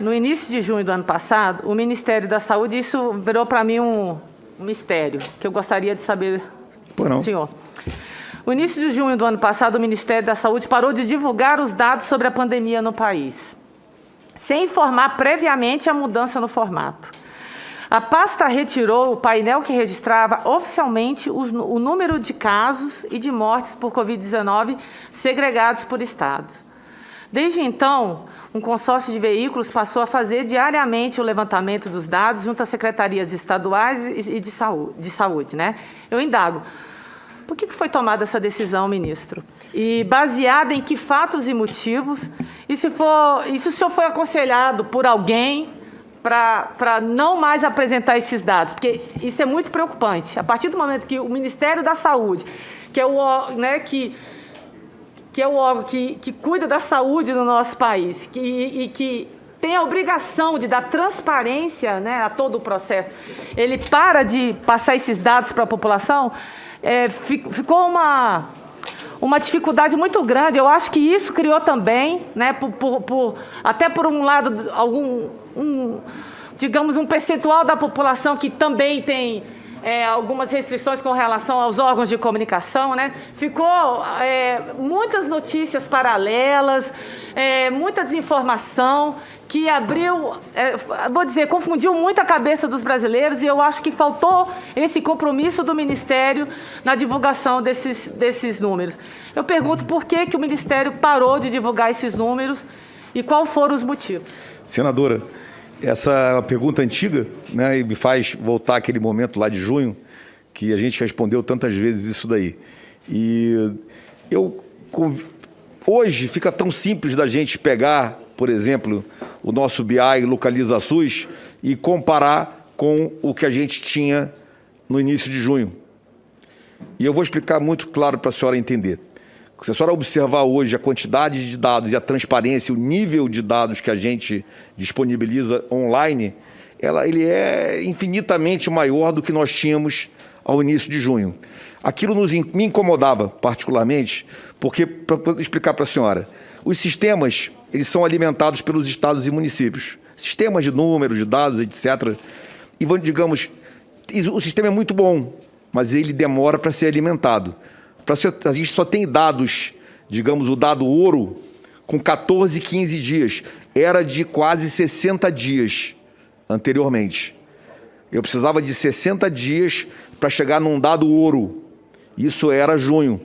no início de junho do ano passado, o Ministério da Saúde, isso virou para mim um mistério, que eu gostaria de saber do senhor. No início de junho do ano passado, o Ministério da Saúde parou de divulgar os dados sobre a pandemia no país, sem informar previamente a mudança no formato. A pasta retirou o painel que registrava oficialmente o número de casos e de mortes por Covid-19 segregados por estados. Desde então, um consórcio de veículos passou a fazer diariamente o levantamento dos dados junto às secretarias estaduais e de saúde, né? Eu indago, por que foi tomada essa decisão, ministro? E baseada em que fatos e motivos? E se o senhor foi aconselhado por alguém para não mais apresentar esses dados? Porque isso é muito preocupante. A partir do momento que o Ministério da Saúde, que é o órgão que cuida da saúde no nosso país, e que tem a obrigação de dar transparência, né, a todo o processo, ele para de passar esses dados para a população, ficou uma dificuldade muito grande. Eu acho que isso criou também, né, até por um lado, digamos, um percentual da população que também tem algumas restrições com relação aos órgãos de comunicação, né? Ficou muitas notícias paralelas, muita desinformação, que abriu, confundiu muito a cabeça dos brasileiros, e eu acho que faltou esse compromisso do Ministério na divulgação desses números. Eu pergunto por que o Ministério parou de divulgar esses números e quais foram os motivos. Senadora, essa é uma pergunta antiga, né, e me faz voltar àquele momento lá de junho, que a gente respondeu tantas vezes isso daí. E hoje fica tão simples da gente pegar, por exemplo, o nosso BI Localiza SUS e comparar com o que a gente tinha no início de junho. E eu vou explicar muito claro para a senhora entender. Se a senhora observar hoje a quantidade de dados e a transparência, o nível de dados que a gente disponibiliza online, ele é infinitamente maior do que nós tínhamos ao início de junho. Aquilo me incomodava particularmente, porque, para explicar para a senhora, os sistemas, eles são alimentados pelos estados e municípios. Sistemas de números, de dados, etc. E, digamos, o sistema é muito bom, mas ele demora para ser alimentado. A gente só tem dados, digamos, o dado ouro, com 14, 15 dias. Era de quase 60 dias anteriormente. Eu precisava de 60 dias para chegar num dado ouro. Isso era junho.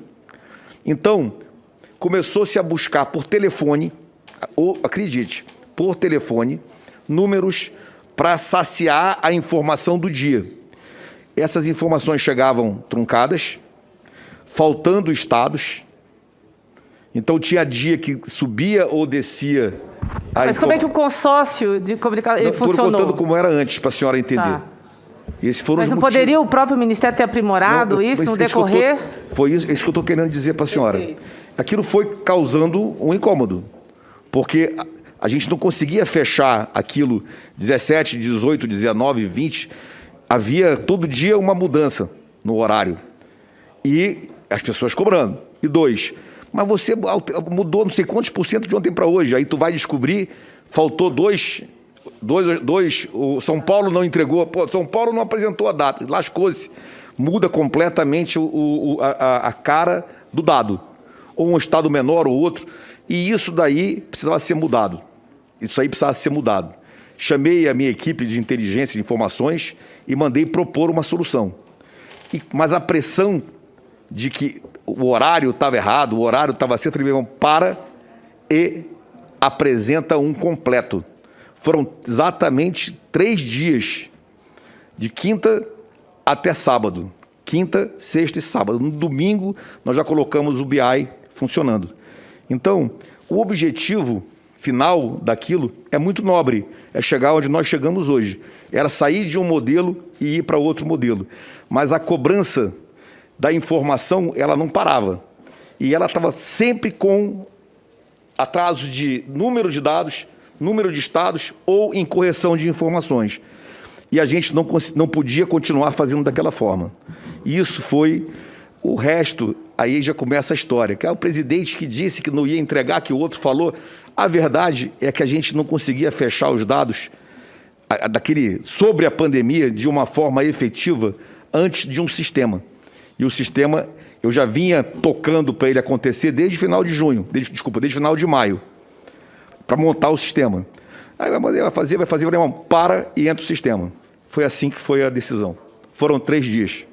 Então, começou-se a buscar por telefone, ou acredite, por telefone, números para saciar a informação do dia. Essas informações chegavam truncadas, faltando estados. Então, tinha dia que subia ou descia. Mas como é que o consórcio de comunicação funcionou? Estou contando como era antes, para a senhora entender. Tá. Mas não poderia o próprio Ministério ter aprimorado isso no decorrer? Foi isso que eu estou querendo dizer para a senhora. Perfeito. Aquilo foi causando um incômodo, porque a gente não conseguia fechar aquilo 17, 18, 19, 20. Havia todo dia uma mudança no horário. E as pessoas cobrando. E 2, mas você mudou não sei quantos por cento de ontem para hoje. Aí tu vai descobrir, faltou 2, o São Paulo não entregou. Pô, São Paulo não apresentou a data. Lascou-se. Muda completamente a cara do dado. Ou um estado menor ou outro. E isso daí precisava ser mudado. Isso aí precisava ser mudado. Chamei a minha equipe de inteligência de informações e mandei propor uma solução. Mas a pressão de que o horário estava errado, o horário estava certo, ele para e apresenta um completo. Foram exatamente 3 dias, de quinta até sábado. Quinta, sexta e sábado. No domingo, nós já colocamos o BI funcionando. Então, o objetivo final daquilo é muito nobre, é chegar onde nós chegamos hoje. Era sair de um modelo e ir para outro modelo. Mas a cobrança da informação, ela não parava. E ela estava sempre com atraso de número de dados, número de estados ou incorreção de informações. E a gente não podia continuar fazendo daquela forma. E isso foi O resto, aí já começa a história, que é o presidente que disse que não ia entregar, que o outro falou. A verdade é que a gente não conseguia fechar os dados sobre a pandemia de uma forma efetiva antes de um sistema. E o sistema, eu já vinha tocando para ele acontecer desde final de junho, desde final de maio, para montar o sistema. Aí vai fazer, irmão, para e entra o sistema. Foi assim que foi a decisão. Foram 3 dias.